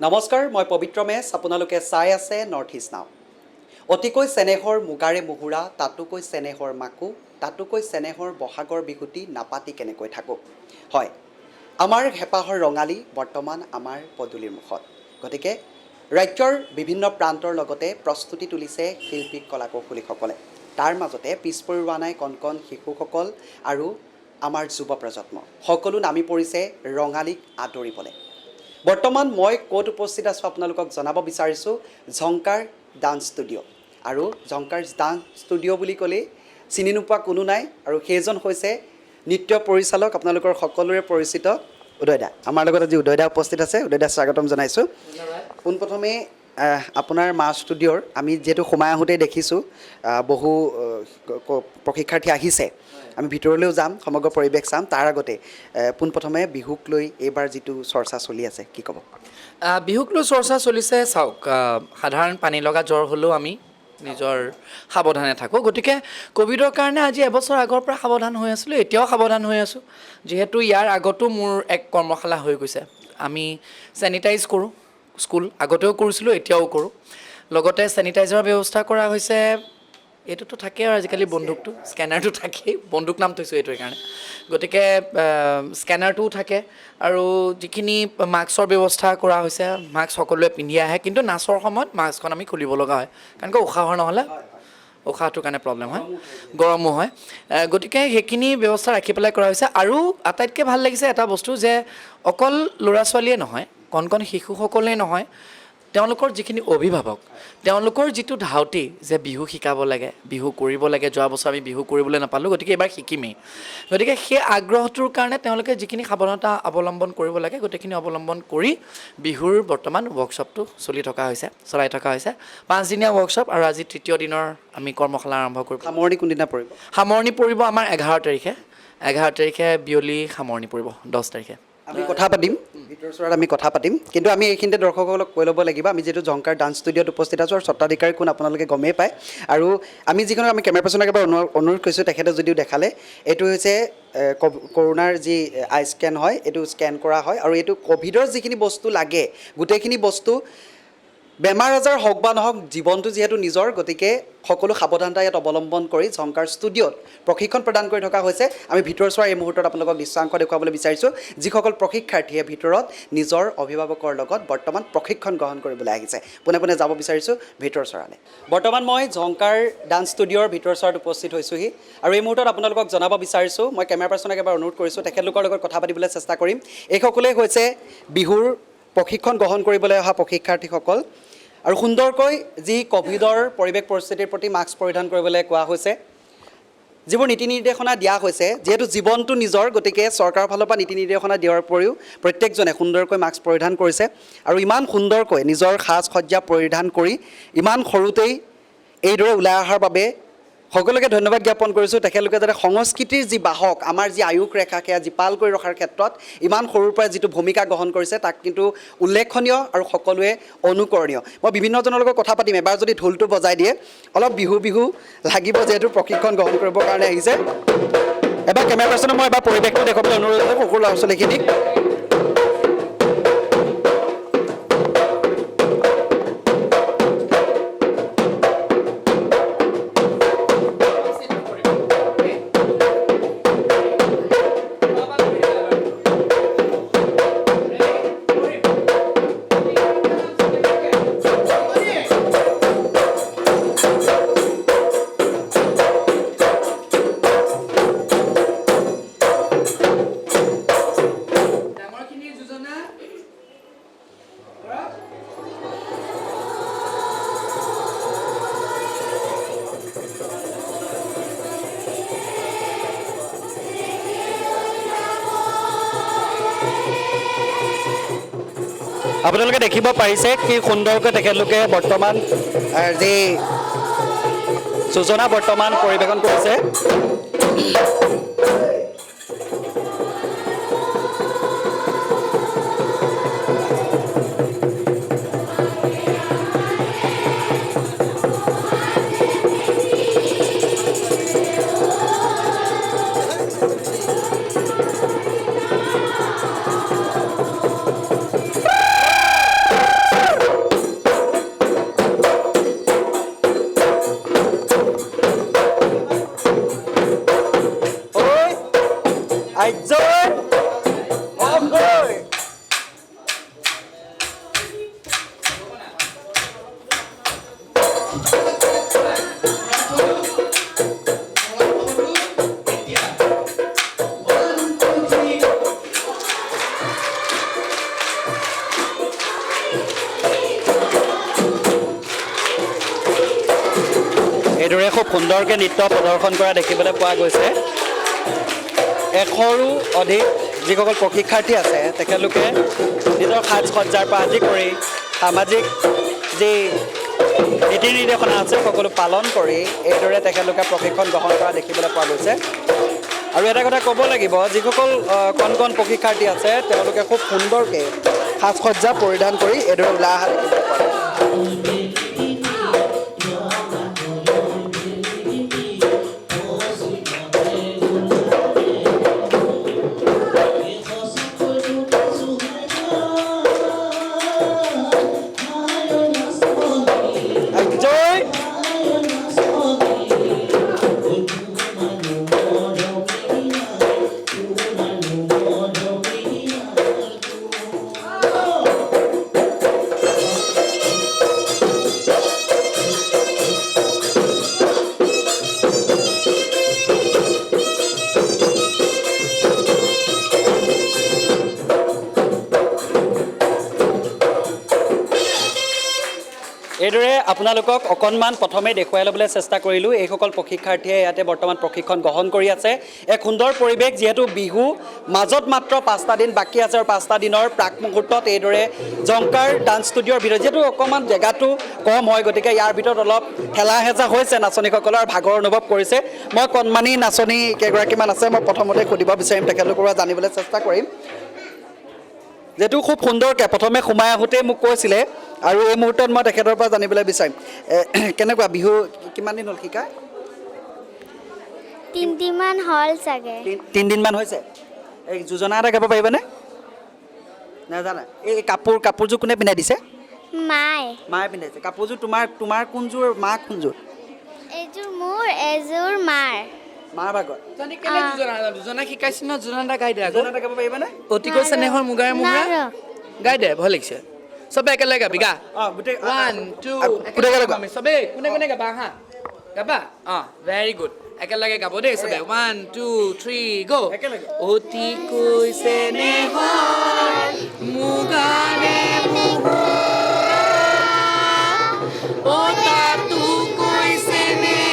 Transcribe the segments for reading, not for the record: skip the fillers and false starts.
নমস্কাৰ, মই পবিত্ৰ মেছ। আপোনালোকে চাই আছে নৰ্থ ইষ্ট নাও। অতিকৈ চেনেহৰ মুগাৰে মুহুৰা, তাতোকৈ চেনেহৰ মাকো, তাতোকৈ চেনেহৰ বহাগৰ বিহুটি নাপাতি কেনেকৈ থাকোঁ। হয়, আমাৰ হেঁপাহৰ ৰঙালী বৰ্তমান আমাৰ পদূলিৰ মুখত। গতিকে ৰাজ্যৰ বিভিন্ন প্ৰান্তৰ লগতে প্ৰস্তুতি তুলিছে শিল্পী কলা কৌশলীসকলে। তাৰ মাজতে পিছ পৰি ৰোৱা নাই কণ কণ শিশুসকল আৰু আমাৰ যুৱ প্ৰজন্ম। সকলো নামি পৰিছে ৰঙালীক আদৰিবলৈ। বৰ্তমান মই ক'ত উপস্থিত আছোঁ আপোনালোকক জনাব বিচাৰিছোঁ, ঝংকাৰ ডান্স ষ্টুডিঅ'। আৰু ঝংকাৰ ডান্স ষ্টুডিঅ' বুলি ক'লেই চিনি নোপোৱা কোনো নাই, আৰু সেইজন হৈছে নৃত্য পৰিচালক, আপোনালোকৰ সকলোৰে পৰিচিত উদয় দা। আমাৰ লগত আজি উদয় দা উপস্থিত আছে। উদয় দা, স্বাগতম জনাইছোঁ। পোনপ্ৰথমে আপোনাৰ মা ষ্টুডিঅ'ৰ আমি যিহেতু সোমাই আহোঁতেই দেখিছোঁ বহু প্ৰশিক্ষাৰ্থী আহিছে। আমি ভিতৰলৈও যাম, সমগ্ৰ পৰিৱেশ চাম। তাৰ আগতে পোনপ্ৰথমে বিহুক লৈ এইবাৰ যিটো চৰ্চা চলি আছে, কি ক'ব? বিহুক লৈ চৰ্চা চলিছে। চাওক, সাধাৰণ পানী লগা জ্বৰ হ'লেও আমি নিজৰ সাৱধানে থাকোঁ। গতিকে ক'ভিডৰ কাৰণে আজি এবছৰ আগৰ পৰা সাৱধান হৈ আছিলোঁ, এতিয়াও সাৱধান হৈ আছোঁ। যিহেতু ইয়াৰ আগতো মোৰ এক কৰ্মশালা হৈ গৈছে। আমি চেনিটাইজ কৰোঁ, স্কুল আগতেও কৰিছিলোঁ, এতিয়াও কৰোঁ। লগতে চেনিটাইজাৰৰ ব্যৱস্থা কৰা হৈছে। এইটোতো থাকেই আৰু আজিকালি বন্দুকটো, স্কেনাৰটো থাকেই, বন্দুক নাম থৈছোঁ এইটোৰ কাৰণে। গতিকে স্কেনাৰটোও থাকে আৰু যিখিনি মাস্কৰ ব্যৱস্থা কৰা হৈছে, মাস্ক সকলোৱে পিন্ধি আহে। কিন্তু নাচৰ সময়ত মাস্কখন আমি খুলিব লগা হয়, কাৰণ কিয় উশাহৰ নহ'লে উশাহটোৰ কাৰণে প্ৰব্লেম হয়, গৰমো হয়। গতিকে সেইখিনি ব্যৱস্থা ৰাখি পেলাই কৰা হৈছে। আৰু আটাইতকৈ ভাল লাগিছে এটা বস্তু যে অকল ল'ৰা ছোৱালীয়ে নহয়, কণ কণ শিশুসকলেই নহয়, তেওঁলোকৰ যিখিনি অভিভাৱক, তেওঁলোকৰ যিটো ধাউতি যে বিহু শিকাব লাগে, বিহু কৰিব লাগে। যোৱা বছৰ আমি বিহু কৰিবলৈ নাপালোঁ, গতিকে এইবাৰ শিকিমেই। গতিকে সেই আগ্ৰহটোৰ কাৰণে তেওঁলোকে যিখিনি সাৱধানতা অৱলম্বন কৰিব লাগে, গোটেইখিনি অৱলম্বন কৰি বিহুৰ বৰ্তমান ৱৰ্কশ্বপটো চলাই থকা হৈছে। 5 দিনীয়া ৱৰ্কশ্বপ, আৰু আজি 3য় দিনৰ আমি কৰ্মশালা আৰম্ভ কৰিব। সামৰণি কোনদিনা পৰিব? সামৰণি পৰিব আমাৰ 11 তাৰিখে। 11 তাৰিখে বিয়লি সামৰণি পৰিব, 10 তাৰিখে। আমি কথা পাতিম, ভিতৰ চোৱাত আমি কথা পাতিম। কিন্তু আমি এইখিনিতে দৰ্শকসকলক কৈ ল'ব লাগিব, আমি যিহেতু ঝংকাৰ ডান্স ষ্টুডিঅ'ত উপস্থিত আছোঁ, আৰু স্বত্বাধিকাৰী কোন আপোনালোকে গমেই পায়। আৰু আমি যিখন কেমেৰা পাৰ্চনক এবাৰ অনুৰোধ কৰিছোঁ, তেখেতে যদিও দেখালে, এইটো হৈছে কৰোণাৰ যি আই স্কেন হয়, এইটো স্কেন কৰা হয়। আৰু এইটো ক'ভিডৰ যিখিনি বস্তু লাগে, গোটেইখিনি বস্তু, বেমাৰ আজাৰ হওক বা নহওক, জীৱনটো যিহেতু নিজৰ, গতিকে সকলো সাৱধানতা ইয়াত অৱলম্বন কৰি ঝংকাৰ ষ্টুডিঅ'ত প্ৰশিক্ষণ প্ৰদান কৰি থকা হৈছে। আমি ভিতৰ চোৱাৰ এই মুহূৰ্তত আপোনালোকক দৃশ্যাংশ দেখুৱাবলৈ বিচাৰিছোঁ, যিসকল প্ৰশিক্ষাৰ্থীয়ে ভিতৰত নিজৰ অভিভাৱকৰ লগত বৰ্তমান প্ৰশিক্ষণ গ্ৰহণ কৰিবলৈ আহিছে। পোনে পোনে যাব বিচাৰিছোঁ ভিতৰ চোৱালৈ। বৰ্তমান মই ঝংকাৰ ডান্স ষ্টুডিঅ'ৰ ভিতৰ চোৱাত উপস্থিত হৈছোঁহি, আৰু এই মুহূৰ্তত আপোনালোকক জনাব বিচাৰিছোঁ, মই কেমেৰা পাৰ্চনক এবাৰ অনুৰোধ কৰিছোঁ, তেখেতলোকৰ লগত কথা পাতিবলৈ চেষ্টা কৰিম। এইসকলেই হৈছে বিহুৰ প্ৰশিক্ষণ গ্ৰহণ কৰিবলৈ অহা প্ৰশিক্ষাৰ্থীসকল। আৰু সুন্দৰকৈ যি ক'ভিডৰ পৰিৱেশ পৰিস্থিতিৰ প্ৰতি মাস্ক পৰিধান কৰিবলৈ কোৱা হৈছে, যিবোৰ নীতি নিৰ্দেশনা দিয়া হৈছে, যিহেতু জীৱনটো নিজৰ, গতিকে চৰকাৰৰ ফালৰ পৰা নীতি নিৰ্দেশনা দিয়াৰ উপৰিও প্ৰত্যেকজনে সুন্দৰকৈ মাস্ক পৰিধান কৰিছে। আৰু ইমান সুন্দৰকৈ নিজৰ সাজ সজ্জা পৰিধান কৰি ইমান সৰুতেই এইদৰে ওলাই অহাৰ বাবে সকলোকে ধন্যবাদ জ্ঞাপন কৰিছোঁ। তেখেতলোকে যাতে সংস্কৃতিৰ যি বাহক, আমাৰ যি আয়ুস ৰেখা, সেয়া জীপাল কৰি ৰখাৰ ক্ষেত্ৰত ইমান সৰুৰ পৰাই যিটো ভূমিকা গ্ৰহণ কৰিছে, তাক কিন্তু উল্লেখনীয় আৰু সকলোৱে অনুকৰণীয়। মই বিভিন্নজনৰ লগত কথা পাতিম। এবাৰ যদি ঢোলটো বজাই দিয়ে, অলপ বিহু বিহু লাগিব, যিহেতু প্ৰশিক্ষণ গ্ৰহণ কৰিবৰ কাৰণে আহিছে। এবাৰ কেমেৰা পাৰ্চনক মই এবাৰ পৰিৱেশটো দেখুৱাবলৈ অনুৰোধ কৰিছোঁ, সৰু ল'ৰা ছোৱালীখিনিক। আপোনালোকে দেখিব পাৰিছে কি সুন্দৰকৈ তেখেতলোকে বৰ্তমান যি যোজনা বৰ্তমান পৰিৱেশন কৰিছে। এইদৰে খুব সুন্দৰকৈ নৃত্য প্ৰদৰ্শন কৰা দেখিবলৈ পোৱা গৈছে 100ৰো অধিক যিসকল প্ৰশিক্ষাৰ্থী আছে তেখেতলোকে নিজৰ সাজ সজ্জাৰ পৰা আদি কৰি সামাজিক যি নীতি নিৰ্দেশনা আছে সকলো পালন কৰি এইদৰে তেখেতলোকে প্ৰশিক্ষণ গ্ৰহণ কৰা দেখিবলৈ পোৱা গৈছে আৰু এটা কথা ক'ব লাগিব যিসকল কণ কণ প্ৰশিক্ষাৰ্থী আছে তেওঁলোকে খুব সুন্দৰকৈ সাজ সজ্জা পৰিধান কৰি এইদৰে ওলাই অহা দেখিবলৈ পোৱা গৈছে এইদৰে আপোনালোকক অকণমান প্ৰথমে দেখুৱাই ল'বলৈ চেষ্টা কৰিলোঁ এইসকল প্ৰশিক্ষাৰ্থীয়ে ইয়াতে বৰ্তমান প্ৰশিক্ষণ গ্ৰহণ কৰি আছে এক সুন্দৰ পৰিৱেশ যিহেতু বিহু মাজত মাত্ৰ 5টা দিন বাকী আছে আৰু 5টা দিনৰ প্ৰাক মুহূৰ্তত এইদৰে জংকাৰ ডান্স ষ্টুডিঅ'ৰ ভিতৰত যিহেতু অকণমান জেগাটো কম হয় গতিকে ইয়াৰ ভিতৰত অলপ ঠেলা হেঁচা হৈছে নাচনীসকলৰ ভাগৰ অনুভৱ কৰিছে মই কণমানি নাচনী কেইগৰাকীমান আছে মই প্ৰথমতে সুধিব বিচাৰিম তেখেতলোকৰ পৰা জানিবলৈ চেষ্টা কৰিম যেহেতু খুব সুন্দৰকৈ প্ৰথমে সোমাই আহোঁতেই মোক কৈছিলে আৰু এই মুহূৰ্তত মই তেখেতৰ পৰা জানিবলৈ বিচাৰিম কেনেকুৱা বিহু কিমান দিন হ'ল শিকা 3 দিনমান হ'ল চাগে 3 দিনমান হৈছে এই যোজনা এটা গাব পাৰিবানে নাজানা এই কাপোৰযোৰ কোনে পিন্ধাই দিছে মায়ে পিন্ধাইছে কাপোৰযোৰ তোমাৰ কোনযোৰ মা কোনযোৰ এযোৰ মোৰ এযোৰ মাৰ ভাগৰ দুজনা শিকাইছে ন যোজনা এটা গাই দে যোজনা এটা গাব পাৰিবানে অতিকৈ চেনেহৰ মুগাৰে মুগা গাই দে ভাল লাগিছে সবে একেলগে গাবি গা গোটেই 1 2 সবে কোনে গাবা হা গাবা ভেৰি গুড একেলগে গাব দেই সবে 1 2 3 গো অতিকৈ চেনেহৰ মুগাৰে মুগা ও তাতু কৈ চেনেহৰ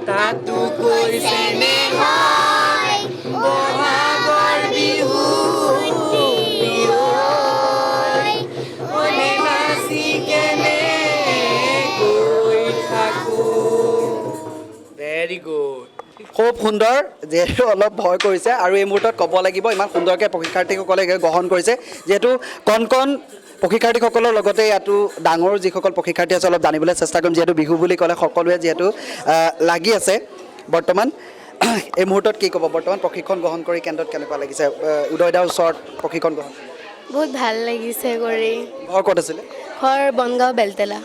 তাতু কৈ চেনেহৰ বহাগৰ বিহু মনে নাচি কেনে গৈ থাকোঁ ভেৰি গুড খুব সুন্দৰ যিহেতু অলপ ভয় কৰিছে আৰু এই মুহূৰ্তত ক'ব লাগিব ইমান সুন্দৰকৈ প্ৰশিক্ষাৰ্থীসকলে গ্ৰহণ কৰিছে যিহেতু কণ প্ৰশিক্ষাৰ্থীসকলৰ লগতে ইয়াতো ডাঙৰ যিসকল প্ৰশিক্ষাৰ্থী আছে অলপ জানিবলৈ চেষ্টা কৰিম যিহেতু বিহু বুলি ক'লে সকলোৱে যিহেতু লাগি আছে বৰ্তমান এই মুহূৰ্তত কি ক'ব বৰ্তমান প্ৰশিক্ষণ গ্ৰহণ কৰি কেন্দ্ৰত কেনেকুৱা লাগিছে উদয়দাৰ ওচৰত প্ৰশিক্ষণ গ্ৰহণ বহুত ভাল লাগিছে কৰি ঘৰ ক'ত আছিলে ঘৰ বনগাঁও বেলতেলা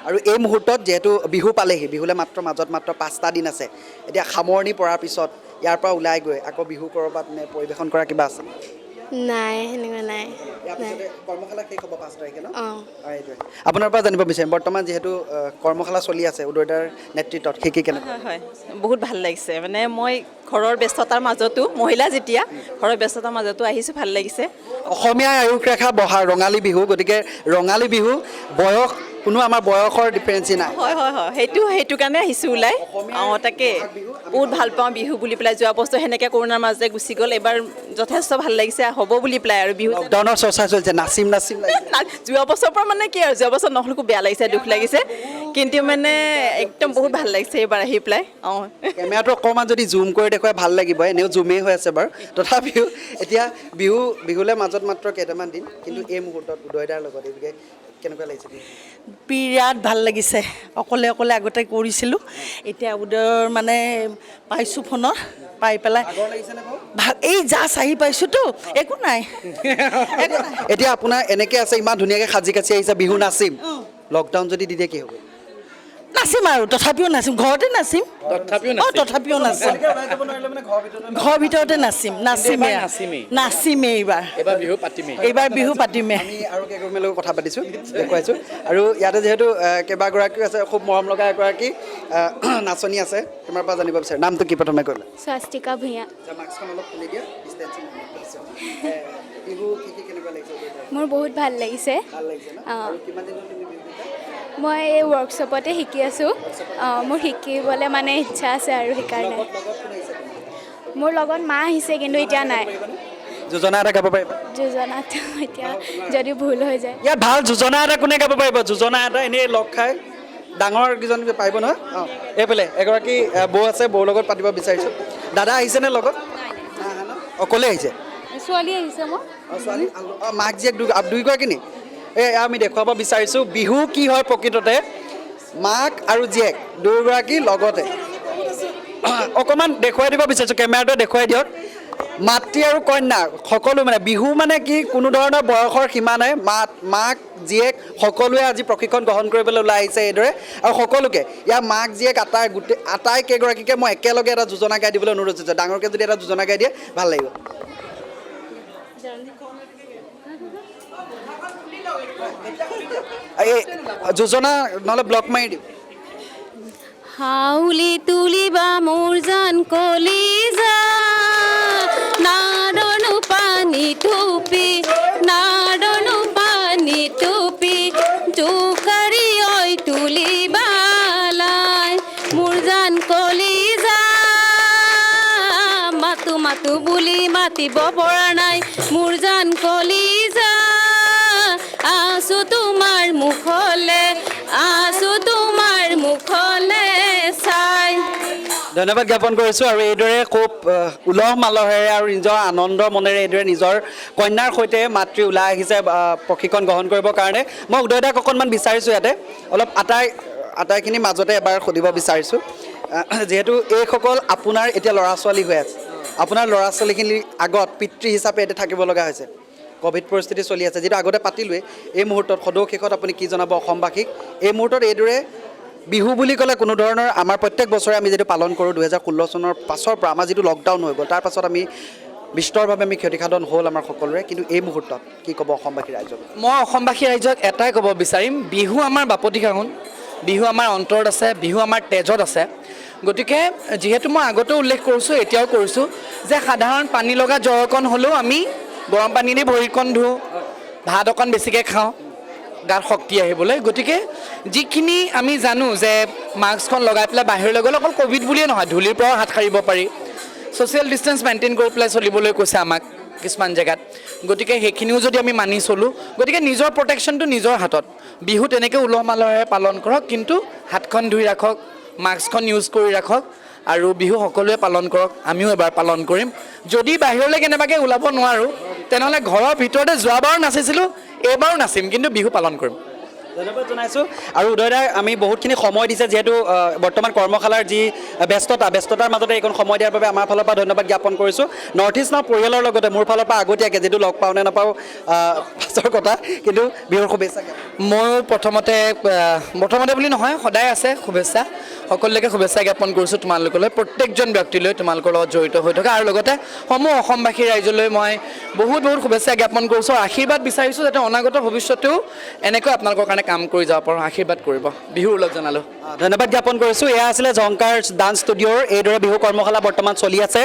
আৰু এই মুহূৰ্তত যিহেতু বিহু পালেহি বিহুলৈ মাজত মাত্ৰ 5টা দিন আছে এতিয়া সামৰণি পৰাৰ পিছত ইয়াৰ পৰা ওলাই গৈ আকৌ বিহু ক'ৰবাত পৰিৱেশন কৰা কিবা আছে নাই সেনেকুৱা নাই ইয়াৰ পিছতে কৰ্মশালা শেষ হ'ব 5 তাৰিখে ন এইটোৱে আপোনাৰ পৰা জানিব বিচাৰিম বৰ্তমান যিহেতু কৰ্মশালা চলি আছে উদয়দাৰ নেতৃত্বত শিকি কেনেকুৱা হয় বহুত ভাল লাগিছে মানে মই ঘৰৰ ব্যস্ততাৰ মাজতো মহিলা যেতিয়া ঘৰৰ ব্যস্ততাৰ মাজতো আহিছোঁ ভাল লাগিছে অসমীয়া আয়ুস ৰেখা বহা ৰঙালী বিহু গতিকে ৰঙালী বিহু বয়স কোনো আমাৰ বয়সৰ ডিফাৰেঞ্চি নাই হয় সেইটো কাৰণে আহিছোঁ ওলাই তাকে বহুত ভাল পাওঁ বিহু বুলি পেলাই যোৱা বস্তু সেনেকৈ কৰোণাৰ মাজে গুচি গ'ল এবাৰ যথেষ্ট ভাল লাগিছে হ'ব বুলি পেলাই আৰু বিহু লকডাউনৰ চৰ্চা চলিছে নাচিম যোৱা বছৰৰ পৰা মানে কি আৰু যোৱা বছৰ নহ'লে খুব বেয়া লাগিছে দুখ লাগিছে কিন্তু মানে একদম বহুত ভাল লাগিছে এইবাৰ আহি পেলাই কেমেৰাটো অকণমান যদি জুম কৰি দেখুৱাই ভাল লাগিব এনেও জুমেই হৈ আছে বাৰু তথাপিও এতিয়া বিহুলৈ মাজত মাত্ৰ কেইটামান দিন কিন্তু এই মুহূৰ্তত উদয়দাৰ লগত এইভাগে কেনেকুৱা লাগিছে বিৰাট ভাল লাগিছে অকলে আগতে কৰিছিলোঁ এতিয়া উদয়ৰ মানে পাইছোঁ ফোনত পাই পেলাই এই জাষ্ট আহি পাইছোঁতো একো নাই এতিয়া আপোনাৰ এনেকৈ আছে ইমান ধুনীয়াকৈ সাজি কাচি আহিছে বিহু নাচিম লকডাউন যদি দি দিয়ে কি হ'ব নাচিম আৰু তথাপিও নাচিম ঘৰতে নাচিম তথাপিও নাচিম ঘৰৰ ভিতৰতে নাচিমেই এইবাৰ বিহু পাতিমেই আমি আৰু কেইগৰাকীৰ লগত কথা পাতিছোঁ দেখুৱাইছোঁ আৰু ইয়াতে যিহেতু কেইবাগৰাকীও আছে খুব মৰম লগা এগৰাকী নাচনী আছে তোমাৰ পৰা জানিব বিচাৰোঁ নামটো কি প্ৰথমে কৰিলে স্বাস্তিকা ভূঞা মাস্কখন অলপ খুলি দিয়া বিহু শিকি কেনেকুৱা লাগিছে মোৰ বহুত ভাল লাগিছে ভাল লাগিছে ন আৰু কিমান দিনত তুমি বিহু শিকা মই এই ৱৰ্কশ্বপতে শিকি আছোঁ মোৰ শিকিবলৈ মানে ইচ্ছা আছে আৰু সেইকাৰণে লগত কোন আহিছে তোমাৰ মোৰ লগত মা আহিছে কিন্তু এতিয়া নাই যোজনা এটা গাব পাৰিবা যোজনাটো এতিয়া যদি ভুল হৈ যায় ইয়াত ভাল যোজনা এটা কোনে গাব পাৰিব যোজনা এটা এনেই লগ খাই ডাঙৰ কেইজন পাৰিব নহয় অঁ এইফালে এগৰাকী বৌ আছে বৌৰ লগত পাতিব বিচাৰিছোঁ দাদা আহিছেনে লগত অকলে আহিছে ছোৱালী আহিছে মই অঁ ছোৱালী মাক জীয়েক দুয়োগৰাকী নি এই আমি দেখুৱাব বিচাৰিছোঁ বিহু কি হয় প্ৰকৃততে মাক আৰু জীয়েক দুয়োগৰাকী লগতে অকণমান দেখুৱাই দিব বিচাৰিছোঁ কেমেৰাটোৱে দেখুৱাই দিয়ক মাতৃ আৰু কন্যা সকলো মানে বিহু মানে কি কোনো ধৰণৰ বয়সৰ সীমা নাই মাক জীয়েক সকলোৱে আজি প্ৰশিক্ষণ গ্ৰহণ কৰিবলৈ ওলাই আহিছে এইদৰে আৰু সকলোকে ইয়াৰ মাক জীয়েক আটাই কেইগৰাকীকে মই একেলগে এটা যোজনা গাই দিবলৈ অনুৰোধ কৰিছোঁ ডাঙৰকৈ যদি এটা যোজনা গাই দিয়ে ভাল লাগিব এই যোজনা নহ'লে ব্লক মাৰি দিওঁ হাউলি তুলিবা মোৰ জান কলিজা নাডনো পানী টুপি জোকাৰি ঐ তুলিবালাই মোৰ জান কলিজা মাতো বুলি মাতিব পৰা নাই মোৰ জান কলিজা আছো তোমাৰ মুখলে চাই ধন্যবাদ জ্ঞাপন কৰিছোঁ আৰু এইদৰে খুব উলহ মালহেৰে আৰু নিজৰ আনন্দৰ মনেৰে এইদৰে নিজৰ কন্যাৰ সৈতে মাতৃ ওলাই আহিছে প্ৰশিক্ষণ গ্ৰহণ কৰিবৰ কাৰণে মই উদয়দাক অকণমান বিচাৰিছোঁ ইয়াতে অলপ আটাইখিনিৰ মাজতে এবাৰ সুধিব বিচাৰিছোঁ যিহেতু এইসকল আপোনাৰ এতিয়া ল'ৰা ছোৱালী হৈ আছে আপোনাৰ ল'ৰা ছোৱালীখিনিৰ আগত পিতৃ হিচাপে এতিয়া থাকিব লগা হৈছে ক'ভিড পৰিস্থিতি চলি আছে যিটো আগতে পাতিলোৱে এই মুহূৰ্তত সদৌ শেষত আপুনি কি জনাব অসমবাসীক এই মুহূৰ্তত এইদৰে বিহু বুলি ক'লে কোনো ধৰণৰ আমাৰ প্ৰত্যেক বছৰে আমি যিটো পালন কৰোঁ 2016 চনৰ পাছৰ পৰা আমাৰ যিটো লকডাউন হৈ গ'ল তাৰ পাছত আমি বিস্তৰভাৱে আমি ক্ষতিসাধন হ'ল আমাৰ সকলোৰে কিন্তু এই মুহূৰ্তত কি ক'ব অসমবাসী ৰাইজক মই অসমবাসী ৰাইজক এটাই ক'ব বিচাৰিম বিহু আমাৰ বাপতি সাহোন বিহু আমাৰ অন্তৰত আছে বিহু আমাৰ তেজত আছে গতিকে যিহেতু মই আগতেও উল্লেখ কৰিছোঁ এতিয়াও কৰিছোঁ যে সাধাৰণ পানী লগা জ্বৰ অকণ হ'লেও আমি গৰম পানী দি ভৰিকণ ধুওঁ ভাত অকণ বেছিকৈ খাওঁ গাত শক্তি আহিবলৈ গতিকে যিখিনি আমি জানো যে মাস্কখন লগাই পেলাই বাহিৰলৈ গ'লে অকল ক'ভিড বুলিয়ে নহয় ধূলিৰ পৰাও হাত সাৰিব পাৰি ছ'চিয়েল ডিষ্টেঞ্চ মেইনটেইন কৰি পেলাই চলিবলৈ কৈছে আমাক কিছুমান জেগাত গতিকে সেইখিনিও যদি আমি মানি চলোঁ গতিকে নিজৰ প্ৰটেকশ্যনটো নিজৰ হাতত বিহু তেনেকৈ উলহ মালহেৰে পালন কৰক কিন্তু হাতখন ধুই ৰাখক মাস্কখন ইউজ কৰি ৰাখক আৰু বিহু সকলোৱে পালন কৰক আমিও এবাৰ পালন কৰিম যদি বাহিৰলৈ কেনেবাকৈ ওলাব নোৱাৰোঁ তেনেহ'লে ঘৰৰ ভিতৰতে যোৱাবাৰো নাচিছিলোঁ এইবাৰো নাচিম কিন্তু বিহু পালন কৰিম ধন্যবাদ জনাইছোঁ আৰু উদয়দাই আমি বহুতখিনি সময় দিছে যিহেতু বৰ্তমান কৰ্মশালাৰ যি ব্যস্ততাৰ মাজতে এইকণ সময় দিয়াৰ বাবে আমাৰ ফালৰ পৰা ধন্যবাদ জ্ঞাপন কৰিছোঁ নৰ্থ ইষ্ট নাও পৰিয়ালৰ লগতে মোৰ ফালৰ পৰা আগতীয়াকৈ যিটো লগ পাওঁ নে নাপাওঁ পাছৰ কথা কিন্তু বিহুৰ শুভেচ্ছা মোৰ প্ৰথমতে বুলি নহয় সদায় আছে শুভেচ্ছা সকলোকে শুভেচ্ছা জ্ঞাপন কৰিছোঁ তোমালোকলৈ প্ৰত্যেকজন ব্যক্তিলৈ তোমালোকৰ লগত জড়িত হৈ থকা আৰু লগতে সমূহ অসমবাসী ৰাইজলৈ মই বহুত শুভেচ্ছা জ্ঞাপন কৰিছোঁ আশীৰ্বাদ বিচাৰিছোঁ যাতে অনাগত ভৱিষ্যতেও এনেকৈ আপোনালোকৰ কাৰণে কাম কৰি যাব পাৰোঁ আশীৰ্বাদ কৰিব বিহুৰ ওলগ জনালোঁ ধন্যবাদ জ্ঞাপন কৰিছোঁ এয়া আছিলে ঝংকাৰ ডান্স ষ্টুডিঅ'ৰ এইদৰে বিহু কৰ্মশালা বৰ্তমান চলি আছে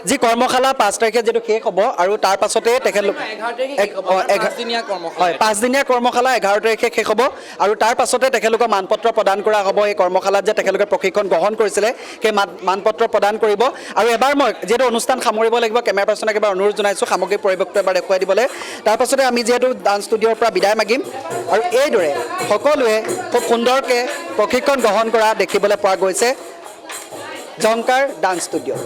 যি কৰ্মশালা 5 তাৰিখে যিটো শেষ হ'ব আৰু তাৰ পাছতে তেখেতলোক হয় 5 দিনীয়া কৰ্মশালা 11 তাৰিখে শেষ হ'ব আৰু তাৰ পাছতে তেখেতলোকক মানপত্ৰ প্ৰদান কৰা হ'ব এই কৰ্মশালাত যে তেখেতলোকে প্ৰশিক্ষণ গ্ৰহণ কৰিছিলে সেই মানপত্ৰ প্ৰদান কৰিব আৰু এবাৰ মই যিহেতু অনুষ্ঠান সামৰিব লাগিব কেমেৰা পাৰ্চনক এবাৰ অনুৰোধ জনাইছোঁ সামগ্ৰিক পৰিৱেশটো এবাৰ দেখুৱাই দিবলৈ তাৰ পাছতে আমি যিহেতু ডান্স ষ্টুডিঅ'ৰ পৰা বিদায় মাগিম আৰু এইদৰে সকলোৱে খুব সুন্দৰকৈ প্ৰশিক্ষণ গ্ৰহণ কৰা দেখিবলৈ পোৱা গৈছে ঝংকাৰ ডান্স ষ্টুডিঅ'